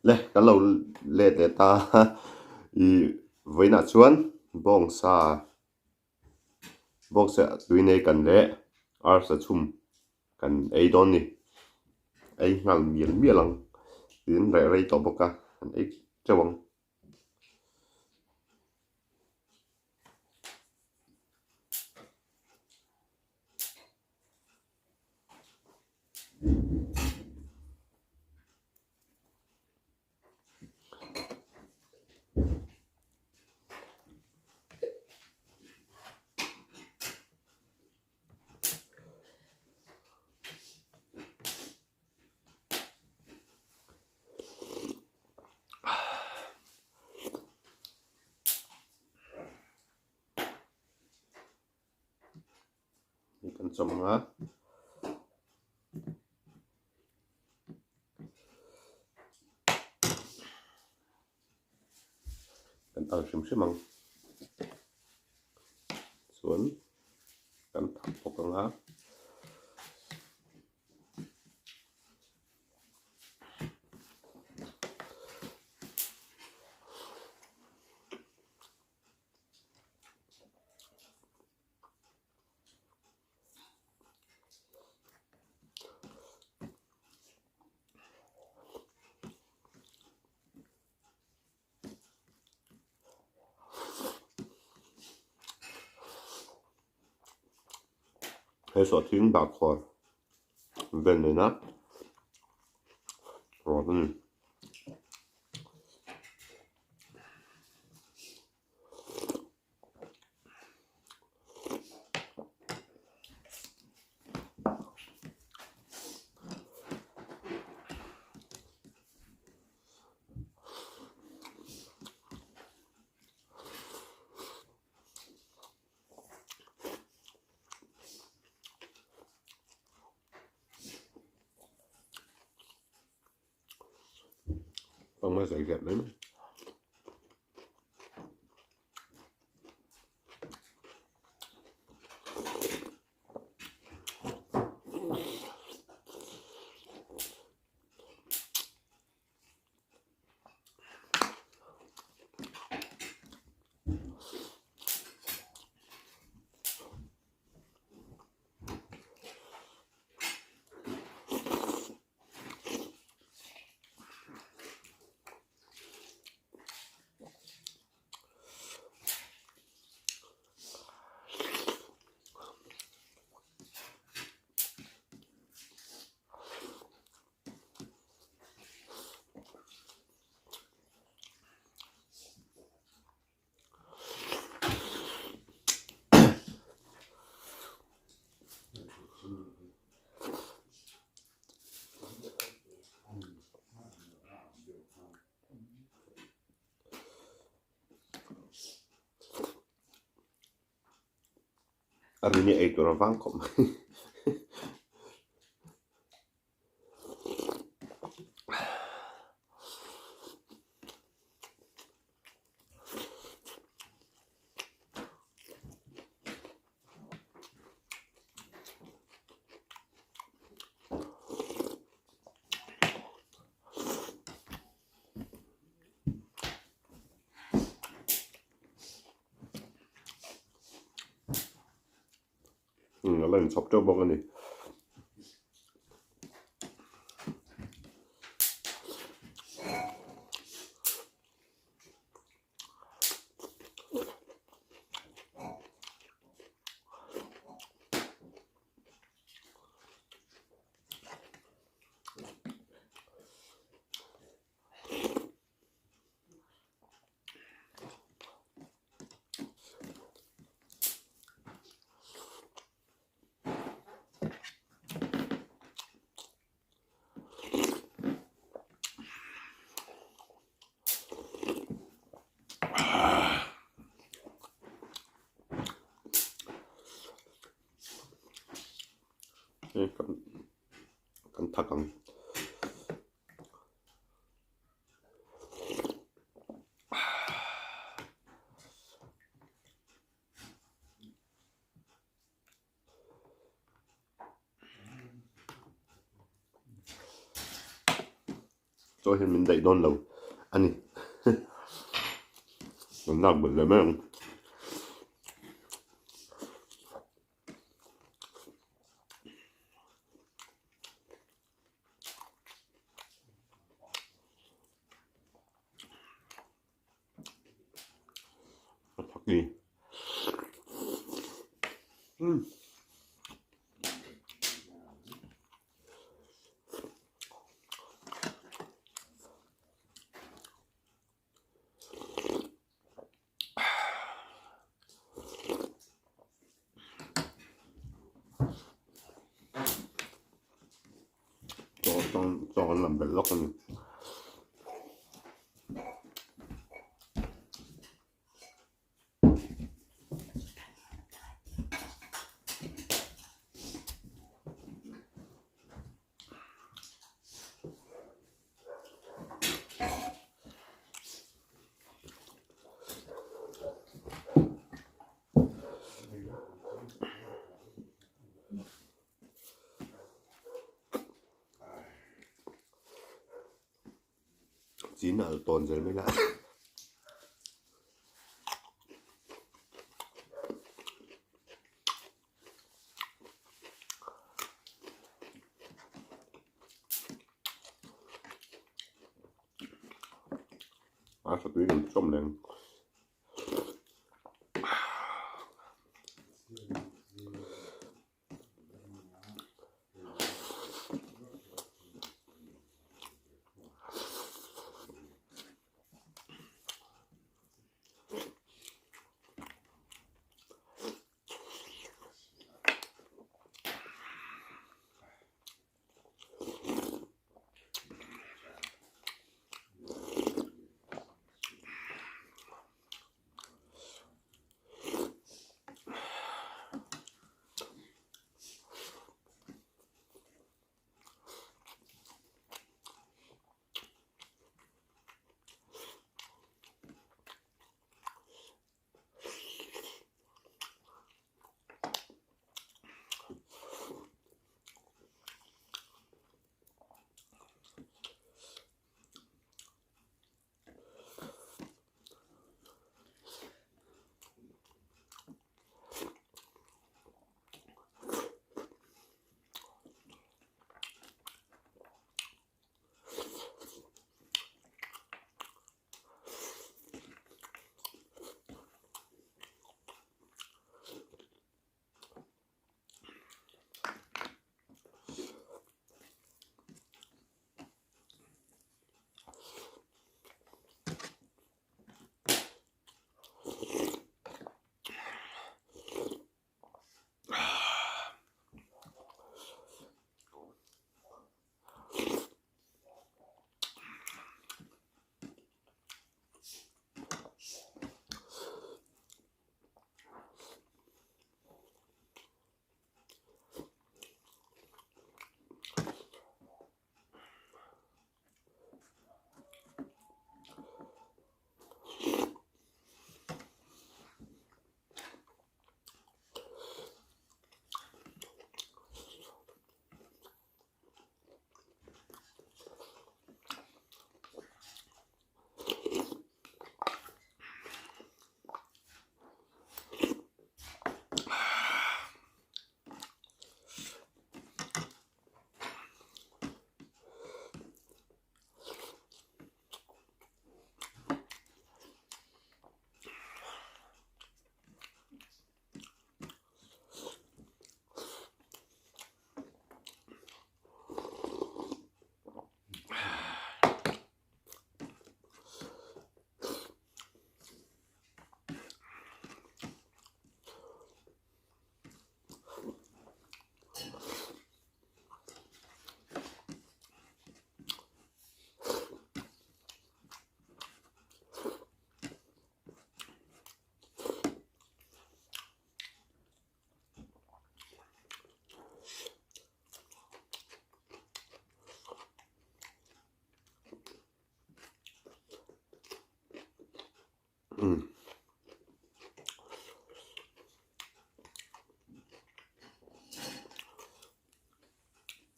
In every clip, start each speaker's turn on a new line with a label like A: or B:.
A: le kan lo le te ta I voina chuan bong sa tuine kan le ar sa chum kan ei don ni ei ngal mialang tin rei to boka kan ei chawang ni kan chomanga kan al shimang chuan kan thak pokang he so thing ba khor ven ne na ro ni không có sự gẹp lắm anh ini itu orang Bangkok lain sop coba kan nih kan takang cho nên mình đẩy đòn lâu anh đi nó nặng bởi mấy ông thật gì cho con làm bể lóc anh chín ở tuần rồi mới lại asa tuli somnen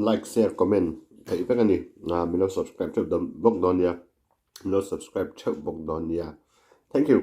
A: like share comment thầy với cái này mình subscribe cho bốc đòn nha mình subscribe cho bốc đòn nha thank you